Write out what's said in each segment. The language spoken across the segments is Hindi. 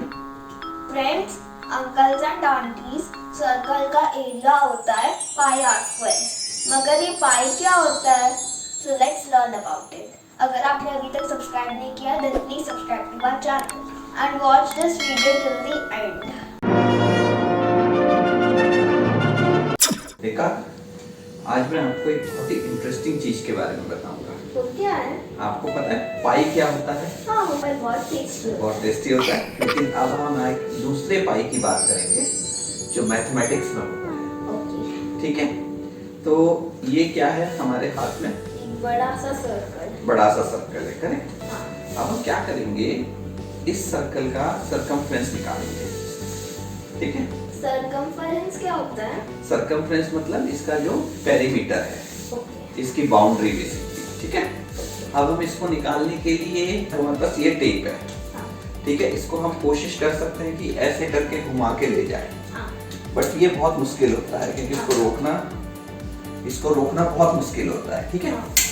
Friends, uncles and aunties, circle का एरिया होता है पाई आर स्क्वायर। मगर ये पाई क्या होता है? So let's learn about it. अगर आपने अभी तक सब्सक्राइब नहीं किया then please subscribe to my channel and watch this video till the end. देखा, आज मैं आपको एक बहुत ही इंटरेस्टिंग चीज के बारे में बताऊंगा। तो क्या है? आपको पता है पाई क्या होता है? हाँ, वो पाई बहुत टेस्टी होता है। बहुत टेस्टी होता है, लेकिन अब हम एक दूसरे पाई की बात करेंगे जो मैथमेटिक्स में होता है। ओके। ठीक है, तो ये क्या है हमारे हाथ में? एक बड़ा सा सर्कल। बड़ा सा सर्कल है, करेक्ट? हाँ। अब हम क्या करेंगे, इस सर्कल का सरकमफ्रेंस निकालेंगे। ठीक है, सरकमफेरेंस क्या होता है? सरकमफ्रेंस मतलब इसका जो पेरीमीटर है, ओके। इसकी बाउंड्री बेसिकली। ठीक है, अब हम इसको निकालने के लिए हमारे पास ये टेप है। हाँ। ठीक है, इसको हम कोशिश कर सकते हैं कि ऐसे करके घुमा के ले जाए, हाँ। बट ये बहुत मुश्किल होता है क्योंकि इसको रोकना बहुत मुश्किल होता है। ठीक है,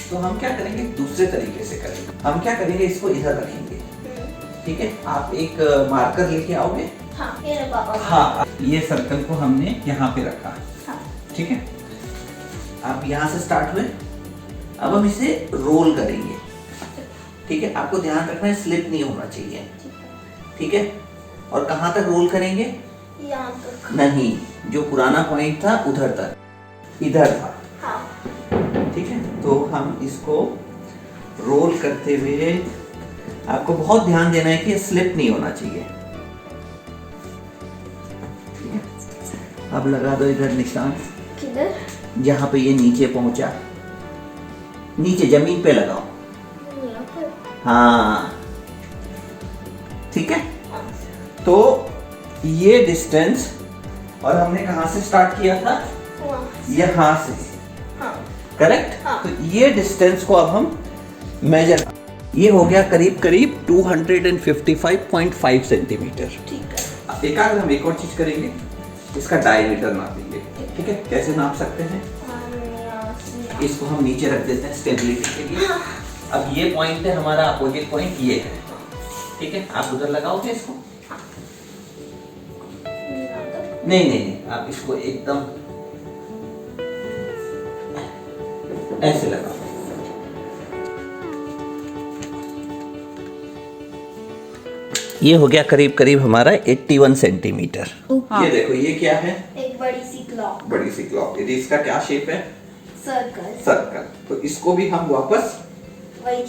तो हम क्या करेंगे, दूसरे तरीके से करेंगे। हम क्या करेंगे, इसको इधर रखेंगे। ठीक है, आप एक मार्कर लेके आओगे। हाँ, ये लो पापा। हाँ, ये सर्कल को हमने यहाँ पे रखा। हाँ। ठीक है, आप यहाँ से स्टार्ट हुए, अब हम इसे रोल करेंगे। ठीक है, आपको ध्यान रखना है स्लिप नहीं होना चाहिए। ठीक है, और कहाँ तक रोल करेंगे? यहाँ तक नहीं, जो पुराना पॉइंट था उधर तक, इधर था। हाँ। ठीक है, तो हम इसको रोल करते हुए, आपको बहुत ध्यान देना है कि स्लिप नहीं होना चाहिए। ठीक है, अब लगा दो इधर निशान, किधर? जहाँ पे ये नीचे पहुंचा, नीचे जमीन पे लगाओ। यहाँ पर। हाँ, ठीक है, हाँ। तो ये डिस्टेंस, और हमने कहाँ से स्टार्ट किया था? वहाँ। यहाँ से, हाँ। करेक्ट? हाँ। तो ये डिस्टेंस को अब हम मेजर, ये हो गया करीब करीब 255.5 सेंटीमीटर। ठीक है। एक आध हम एक और चीज करेंगे, इसका डायमीटर नापेंगे। ठीक है, कैसे नाप सकते हैं? इसको हम नीचे रख देते हैं स्टेबिलिटी के लिए। अब ये पॉइंट है हमारा, अपोजिट पॉइंट ये है। ठीक है, आप उधर लगाओगे इसको? नहीं नहीं नहीं, आप इसको एकदम ऐसे लगाओ। ये हो गया करीब करीब हमारा 81 सेंटीमीटर। ये देखो, ये क्या है? एक बड़ी सी क्लॉक। बड़ी सी क्लॉक। इसका क्या शेप है? सर्कल। सर्कल। तो इसको भी हम वापस वही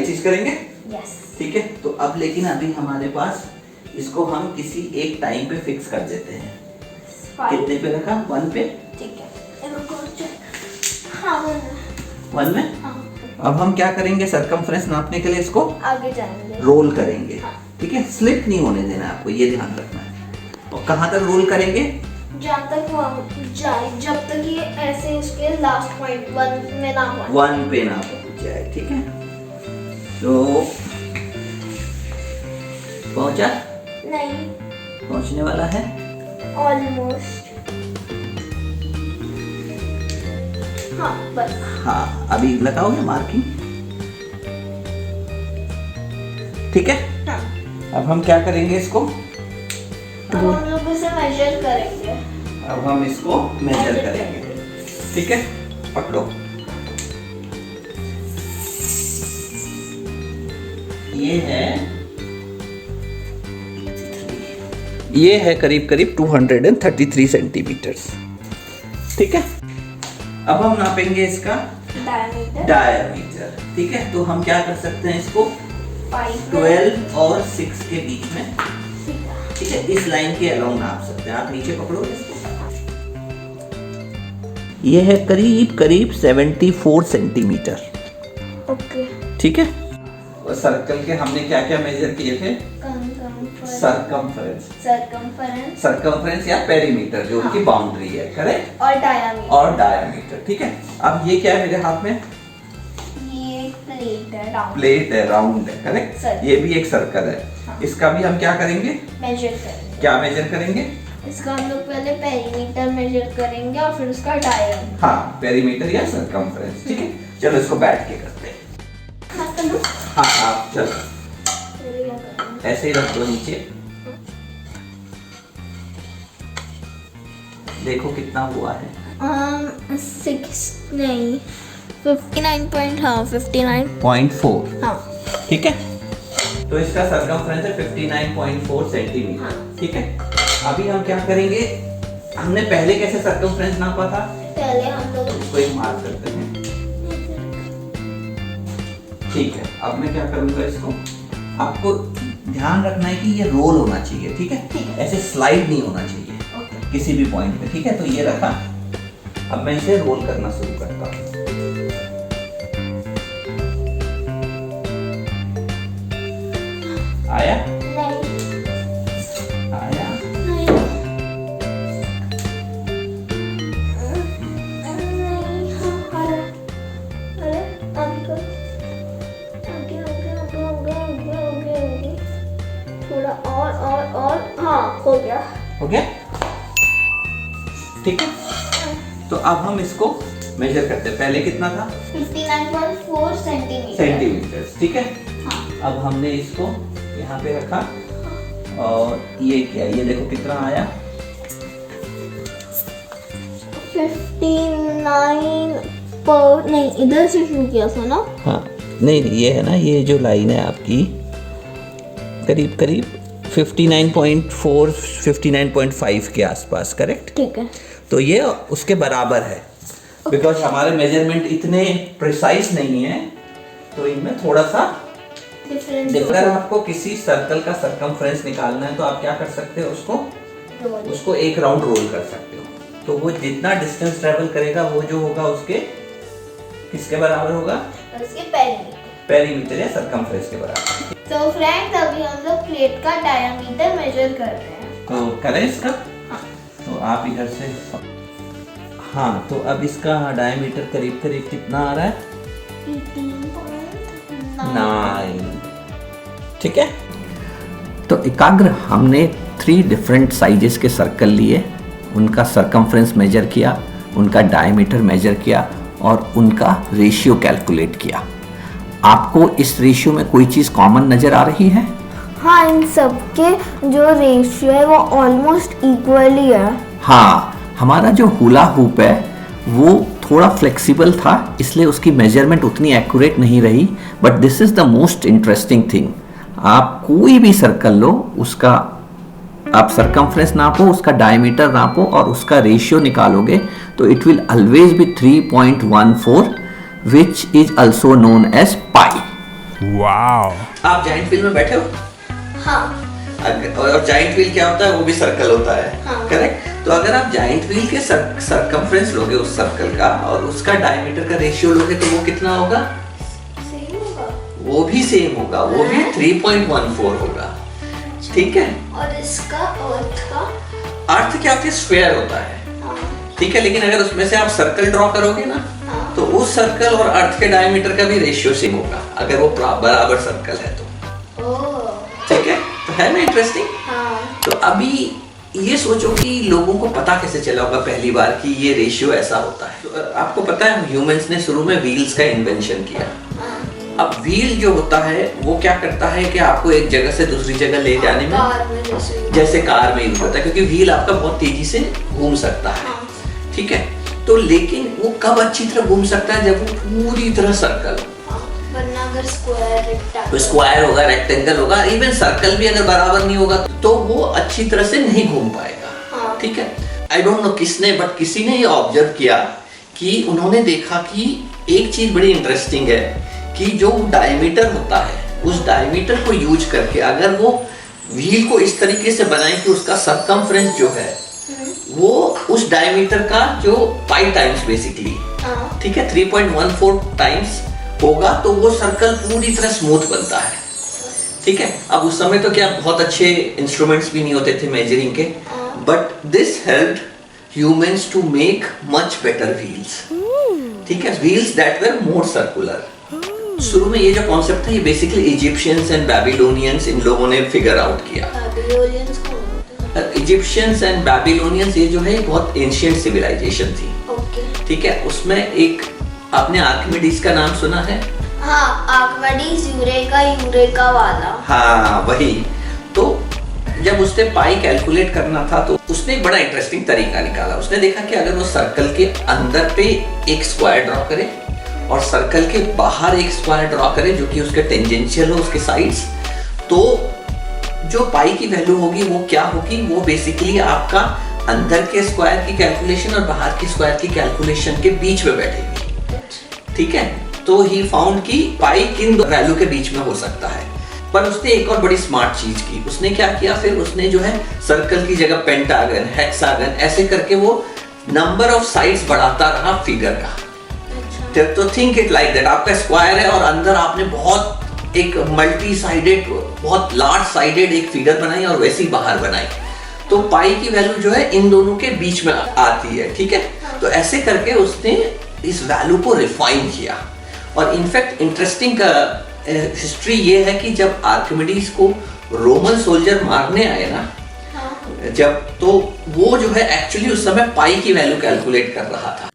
चीज करेंगे। यस। ठीक है, तो अब लेकिन अभी हमारे पास, इसको हम किसी एक टाइम पे फिक्स कर देते हैं। कितने पे रखा? 1 पे। ठीक है, हाँ 1 में। हाँ। अब हम क्या करेंगे, सरकमफ्रेंस नापने के लिए इसको आगे जाएंगे, रोल करेंगे। हाँ। ठीक है, स्लिप नहीं होने देना है आपको, ये ध्यान रखना है। और कहाँ तक रोल करेंगे? जब तक वहाँ जाए, जब तक ये ऐसे उसके लास्ट पॉइंट 1 में ना हो। 1 पे ना पहुंच जाए। ठीक है, तो पहुंचा? नहीं, पहुंचने वाला है ऑलमोस्ट। हाँ बस। हाँ, अभी लगाओगे मार्किंग। ठीक है, हाँ। अब हम क्या करेंगे इसको? अब हम लोग इसे मेजर करेंगे। अब हम इसको मेजर करेंगे। ठीक है, पकड़ो। ये है करीब करीब 233 सेंटीमीटर। ठीक है, अब हम नापेंगे इसका डायमीटर। ठीक है, तो हम क्या कर सकते हैं, इसको 12 और 6 के बीच में, ठीक है, इस लाइन के अलोंग नाप सकते हैं। आप नीचे पकड़ो इसको। ये है करीब करीब 74 सेंटीमीटर। ओके। ठीक है, और सर्कल के हमने क्या क्या मेजर किए थे? सरकमफ्रेंस या पेरीमीटर, जो उनकी बाउंड्री है, करेक्ट? और डायमीटर। ठीक है, अब ये क्या है मेरे हाथ में? ये प्लेट है, राउंड है, करेक्ट? ये भी एक सर्कल है। हाँ। इसका भी हम क्या करेंगे? मेजर करेंगे। क्या मेजर करेंगे? इसका हम लोग पहले पेरीमीटर मेजर करेंगे और फिर उसका डायमीटर। हाँ, पेरीमीटर या सरकमफ्रेंस। ठीक है, चलो इसको बैठ के करते हैं। हाँ, आप चलो ऐसे ही रख दो नीचे। देखो कितना हुआ है। 59.4 हाँ। ठीक है, तो इसका सरकमफ्रेंस है 59.4 सेंटीमीटर। ठीक है, अभी हम क्या करेंगे, हमने पहले कैसे सरकमफ्रेंस नापा था? पहले हम लोग इसको एक मार्क करते हैं। ठीक है, अब मैं क्या करूंगा, इसको आपको ध्यान रखना है कि ये रोल होना चाहिए। ठीक है, ऐसे स्लाइड नहीं होना चाहिए किसी भी पॉइंट पे। ठीक है, तो ये रखा, अब मैं इसे रोल करना शुरू करता हूँ। आया? नहीं आया? नहीं थोड़ा और हाँ हो गया। हो गया? ठीक है, तो अब हम इसको मेजर करते हैं। पहले कितना था? 59.4 सेंटीमीटर। ठीक है, हाँ। अब हमने इसको यहाँ पे रखा और ये किया, ये देखो कितना आया। 59 पर नहीं, इधर से शुरू किया था ना। हाँ, नहीं ये है ना, ये जो लाइन है आपकी करीब करीब 59.4 59.5 के आसपास, करेक्ट? ठीक है, तो ये उसके बराबर है। बिकॉज हमारे मेजरमेंट इतने प्रिसाइज नहीं है, तो इनमें थोड़ा सा डिफरेंस। अगर आपको किसी सर्कल का सरकमफ्रेंस निकालना है तो आप क्या कर सकते हो, उसको एक राउंड रोल कर सकते हो। तो वो जितना डिस्टेंस ट्रेवल करेगा वो जो होगा उसके किसके बराबर होगा? उसके पेरीमीटर या सरकमफ्रेंस के बराबर। तो फ्रेंड्स, अभी हम लोग प्लेट का डायमीटर मेजर कर रहे हैं। तो करें इसका? हाँ। तो आप इधर से, हाँ, तो अब इसका डायमीटर करीब करीब कितना आ रहा है? 9। ठीक है, तो एकाग्र हमने 3 डिफरेंट साइजेस के सर्कल लिए, उनका सरकमफ्रेंस मेजर किया, उनका डायमीटर मेजर किया और उनका रेशियो कैलकुलेट किया। आपको इस रेशियो में कोई चीज़ कॉमन नज़र आ रही है? हाँ, इन सब के जो रेशियो है वो ऑलमोस्ट इक्वली है। हाँ, हमारा जो हुला हुप है वो थोड़ा फ्लेक्सिबल था, इसलिए उसकी मेजरमेंट उतनी एक्यूरेट नहीं रही। But this is the most interesting thing, आप कोई भी सर्कल लो, उसका आप सरकमफ्रेंस नापो, उसका डायमीटर नापो और उसका रेशियो निकालोगे तो it will always be 3.14, which is also known as pi. Wow. आप जाइंट व्हील में बैठे हो? हाँ। और जाइंट व्हील क्या होता है? वो भी सर्कल होता है, हाँ। करेक्ट? तो अगर आप जाइंट व्हील के सरकमफ्रेंस लोगे उस सर्कल का और उसका डायमीटर का रेशियो लोगे तो वो कितना होगा? सेम होगा। वो भी सेम होगा, वो भी 3.14 होगा। ठीक है, और इसका अर्थ क्या होती है? स्फीयर होता है। ठीक है, लेकिन अगर उसमें से आप सर्कल ड्रॉ करोगे ना, तो उस सर्कल और अर्थ के डायमीटर का भी रेशियो सेम होगा, अगर वो बराबर सर्कल है तो। ठीक है, तो है ना इंटरेस्टिंग? हाँ। तो अभी ये सोचो कि लोगों को पता कैसे चला होगा पहली बार कि ये रेशियो ऐसा होता है। तो आपको पता है ह्यूमंस ने शुरू में व्हील्स का इन्वेंशन किया। अब व्हील जो होता है वो क्या करता है कि आपको एक जगह से दूसरी जगह ले जाने में, जैसे कार में यूज होता है, क्योंकि व्हील आपका बहुत तेजी से घूम सकता है। ठीक है, तो लेकिन वो कब अच्छी तरह घूम सकता है? जब वो पूरी तरह सर्कल हो। वरना अगर स्क्वायर होगा, रेक्टेंगल होगा, इवन सर्कल भी अगर बराबर नहीं होगा तो वो अच्छी तरह से नहीं घूम पाएगा। ठीक है, आई डोंट नो किसने, बट किसी ने ये ऑब्जर्व किया कि उन्होंने देखा कि एक चीज बड़ी इंटरेस्टिंग है कि जो डायमीटर होता है, उस डायमीटर को यूज करके अगर वो व्हील को इस तरीके से बनाए कि उसका सरकमफ्रेंस जो है वो उस डायमीटर का जो पाई टाइम्स बेसिकली, ठीक है, 3.14 टाइम्स होगा, तो वो सर्कल पूरी तरह स्मूथ बनता है। ठीक है, अब उस समय तो क्या बहुत अच्छे इंस्ट्रूमेंट्स भी नहीं होते थे मेजरिंग के, but this helped humans to make much better wheels. ठीक है, wheels that were more circular. शुरू में ये जो कॉन्सेप्ट था ये बेसिकली इजिप्शियंस एंड बैबिलोनियंस इन लोगों ने फिगर आउट किया। इजिप्शियंस एंड बैबिलोनियंस ये जो है बहुत एंशिएंट सिविलाइजेशन थी। ठीक है, उसमें एक आपने आर्किमिडीज का नाम सुना है? हाँ, आर्किमिडीज यूरेका वाला। हाँ, वही। तो जब उसने पाई कैलकुलेट करना था तो उसने एक बड़ा इंटरेस्टिंग तरीका निकाला। उसने देखा कि अगर वो सर्कल के अंदर पे एक स्क्वायर ड्रॉ करे और सर्कल के बाहर एक स्क्वायर ड्रॉ करे जो कि उसके टेंजेंशियल हो उसके साइड्स, तो जो पाई की वैल्यू होगी वो क्या होगी, वो बेसिकली आपका अंदर के स्क्वायर की कैलकुलेशन और बाहर की स्क्वायर की कैलकुलेशन के बीच में बैठेगी। ठीक है, तो ही फाउंड कि पाई किन दो वैल्यू के बीच में हो सकता है। पर उसने एक और बड़ी स्मार्ट चीज की। उसने क्या किया, फिर उसने जो है सर्कल की जगह पेंटागन, हेक्सागन ऐसे करके वो नंबर ऑफ साइड्स बढ़ाता रहा फिगर का। तो थिंक इट लाइक दैट, आपका स्क्वायर है और अंदर आपने बहुत एक मल्टी साइडेड, बहुत लार्ज साइडेड एक फिगर बनाई और वैसी बाहर बनाई। तो पाई की वैल्यू जो है इन दोनों के बीच में आती है। ठीक है, तो ऐसे करके उसने इस वैल्यू को रिफाइन किया। और इनफैक्ट इंटरेस्टिंग हिस्ट्री ये है कि जब आर्किमिडीज को रोमन सोल्जर मारने आए ना, जब, तो वो जो है एक्चुअली उस समय पाई की वैल्यू कैलकुलेट कर रहा था।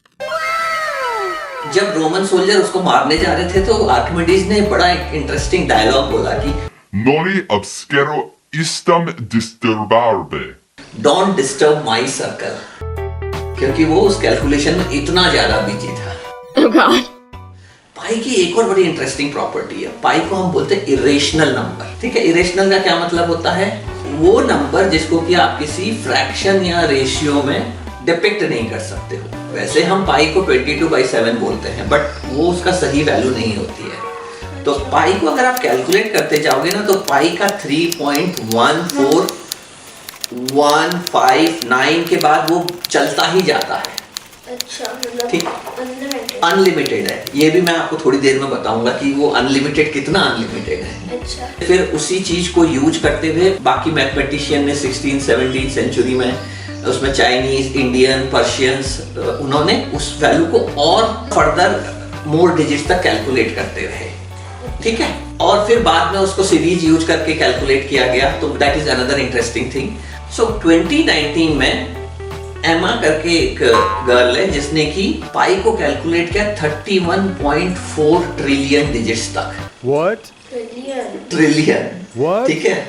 जब रोमन सोल्जर उसको मारने जा रहे थे तो आर्किमिडीज ने बड़ा इंटरेस्टिंग डायलॉग बोला कि Noli obscero istam disturbarbe. Don't disturb my circle, क्योंकि वो उस कैलकुलेशन में इतना ज्यादा बिजी था। Oh God. पाई की एक और बड़ी इंटरेस्टिंग प्रॉपर्टी है, पाई को हम बोलते हैं इरेशनल नंबर। ठीक है, इरेशनल का क्या मतलब होता है, वो नंबर जिसको कि आप किसी फ्रैक्शन या रेशियो में डिपिक्ट नहीं कर सकते हो। वैसे हम पाई को 22/7 बोलते हैं, बट वो उसका सही वैल्यू नहीं होती है। तो पाई को अगर आप कैलकुलेट करते जाओगे ना, तो पाई का 3.14159 के बाद वो चलता ही जाता है। अच्छा, मतलब ठीक, अनलिमिटेड। अनलिमिटेड है। ये भी मैं आपको थोड़ी देर में बताऊंगा कि वो अनलिमिटेड कितना अनलिमिटेड है। अच्छा, फिर उसी चीज को यूज करते हुए बाकी मैथमेटिशियन ने 16-17 सेंचुरी में, उसमें चाइनीज, इंडियन, पर्शियंस, उन्होंने उस वैल्यू को और फर्दर मोर डिजिट्स तक कैलकुलेट करते रहे। ठीक है, और फिर बाद में उसको सीरीज यूज करके कैलकुलेट किया गया। तो that is another interesting thing. So 2019 में एमा करके एक गर्ल है जिसने की पाई को कैलकुलेट किया 31.4 ट्रिलियन डिजिट्स तक। What? ट्रिलियन। What? ठीक है,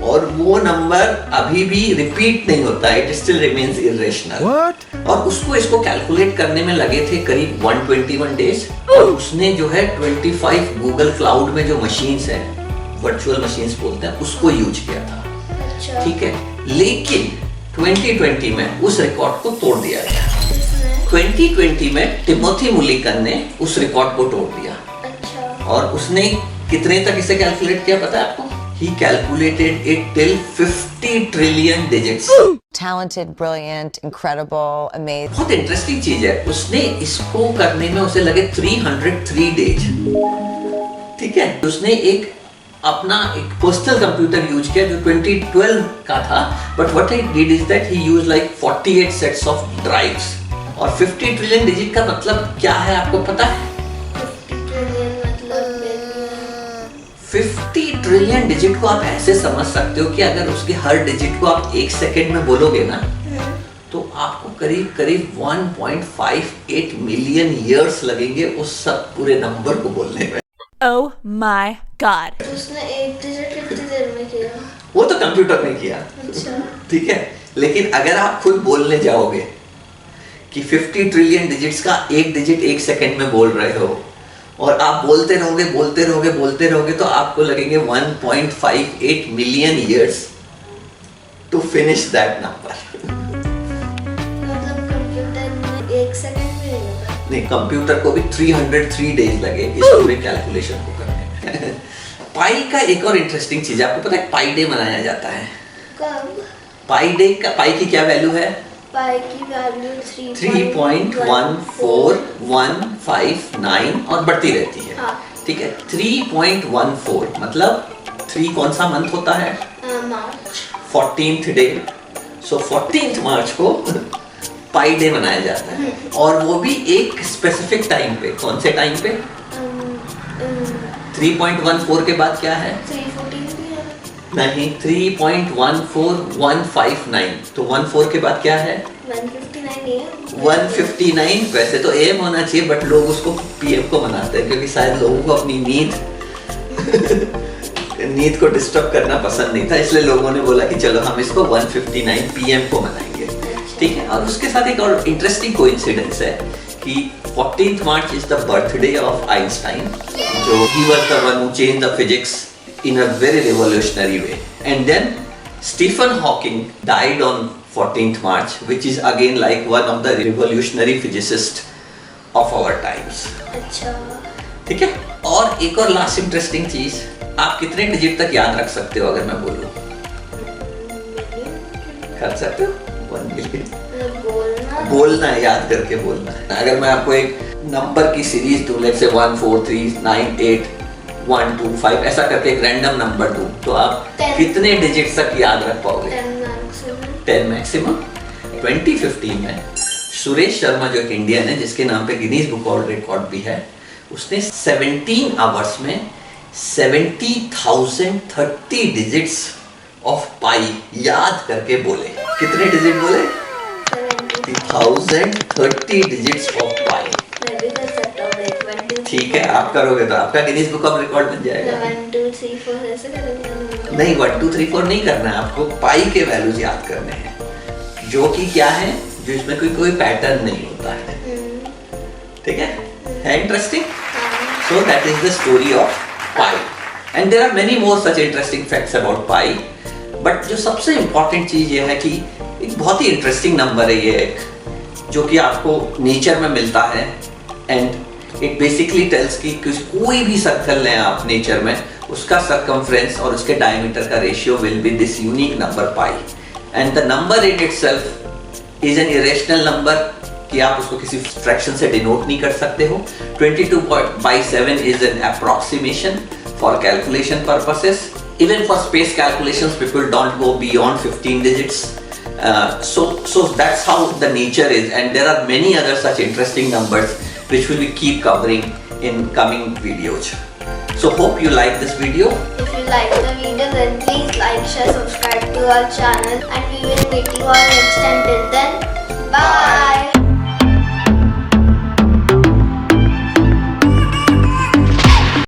और वो नंबर अभी भी रिपीट नहीं होता है, it still remains irrational. What? और उसको इसको कैलकुलेट करने में लगे थे करीब 121 डेज। और उसने जो है 25 गूगल क्लाउड में जो मशीन्स हैं, वर्चुअल मशीन्स बोलते हैं, उसको यूज किया था। अच्छा, ठीक है, लेकिन 2020 में उस रिकॉर्ड को तोड़ दिया गया। इसमें 2020 में टिमोथी मुलिकन ने उस रिकॉर्ड को तोड़ दिया। अच्छा, और उसने कितने तक इसे कैलकुलेट किया पता है आपको? He calculated it till 50 trillion digits. Talented, brilliant, incredible, amazing. बहुत इंटरेस्टिंग चीज है। उसने इसको करने में उसे लगे 303 डेज। ठीक है, उसने एक अपना एक पर्सनल कंप्यूटर यूज किया जो 2012 का था, but what he did is that he used like 48 sets of drives. और 50 ट्रिलियन डिजिट का मतलब क्या है आपको पता है? 50 ट्रिलियन मतलब 50 ट्रिलियन डिजिट को आप ऐसे समझ सकते हो कि अगर उसके हर डिजिट को आप 1 सेकेंड में बोलोगे ना, तो आपको करीब करीब 1.58 मिलियन ईयर्स लगेंगे उस सब पूरे नंबर को बोलने में। Oh my god. उसने एक डिजिट कितनी देर में किया? वो तो कंप्यूटर ने किया। अच्छा, ठीक है, लेकिन अगर आप खुद बोलने जाओगे कि 50 ट्रिलियन डिजिट्स का एक डिजिट 1 सेकेंड में बोल रहे हो, और आप बोलते रहोगे बोलते रहोगे बोलते रहोगे, तो आपको लगेंगे 1.58 million years to finish that number. मतलब कंप्यूटर में 1 सेकंड में नहीं होता। नहीं, कंप्यूटर को भी 303 डेज लगे इस पूरे कैलकुलेशन को करने में। पाई का एक और इंटरेस्टिंग चीज है, आपको पता है पाई डे मनाया जाता है। कब? पाई डे का, पाई की क्या वैल्यू है? पाई की वैल्यू 3.14159 और बढ़ती रहती है। हाँ। ठीक है, 3.14 मतलब 3 कौन सा मंथ होता है? मार्च। 14th day. सो 14th मार्च को पाई डे मनाया जाता है, और वो भी एक स्पेसिफिक टाइम पे। कौन से टाइम पे? 3.14 के बाद क्या है? 314 भी है। नहीं, 3.14159। तो 14 के बाद क्या है? 159 नहीं है? 159। वैसे तो AM होना चाहिए, बट लोग उसको PM को मनाते हैं क्योंकि शायद लोगों को अपनी नींद नींद को डिस्टर्ब करना पसंद नहीं था, इसलिए लोगों ने बोला कि चलो हम इसको 1:59 PM को मनाएंगे, ठीक है। और उसके साथ एक और इंटरेस्टिंग कोइंसिडेंस है कि 14th March is the birthday of Einstein, जो he was the one who changed the physics in a very revolutionary way. And then Stephen Hawking died on 14th March, which is again like one of the revolutionary physicists of our times. अच्छा, ठीक है। और एक और लास्ट इंटरेस्टिंग चीज, आप कितने डिजिट तक याद रख सकते हो अगर मैं बोलूं? कर सकते हो 1 मिलियन। बोलना है, याद करके बोलना है। अगर मैं आपको एक नंबर की सीरीज दूं, लेट्स से 1 4 3 9 8 1 2 5 ऐसा करके एक रैंडम नंबर दूं, तो आप 10 कितने डिजिट तक याद रख पाओगे? 10 मैक्सिमम। 2015 में सुरेश शर्मा जो एक इंडियन है जिसके नाम पे गिनीज बुक वर्ल्ड रिकॉर्ड भी है, उसने 17 आवर्स में 70,030 डिजिट्स ऑफ पाई याद करके बोले। कितने डिजिट बोले? 70,030 डिजिट्स ऑफ पाई। मैं भी कर सकता हूँ, 1 2 ठीक है, आप करोगे तो आपका गिनीज बुक ऑफ रिकॉर्ड बन जाएगा। 1 2 3 4 ऐसे करेंगे। नहीं, 1 2 3 4 नहीं करना है आपको, पाई के वैल्यूज याद करने हैं, जो कि क्या है, जो इसमें कोई पैटर्न नहीं होता है, ठीक है interesting. So that is the story of pi and there are many more such interesting facts about pi, but जो सबसे इंपॉर्टेंट चीज ये है कि एक बहुत ही इंटरेस्टिंग नंबर है ये एक, जो कि आपको नेचर में मिलता है एंड इट बेसिकली टेल्स कि कोई भी सर्कल लें आप नेचर में, उसका सर्कमफ्रेंस और उसके डायमीटर का ratio will be this unique number pi, and the number in itself is an irrational number, कि आप उसको किसी फ्रैक्शन से डिनोट नहीं कर सकते हो। 22/7 is an approximation for calculation purposes, even for space calculations people don't go beyond 15 digits. So that's how the nature is, and there are many other such interesting numbers which we will keep covering in coming videos. So hope you like this video. If you like the video, then please like, share, subscribe to our channel, and we will meet you all next time. Till then,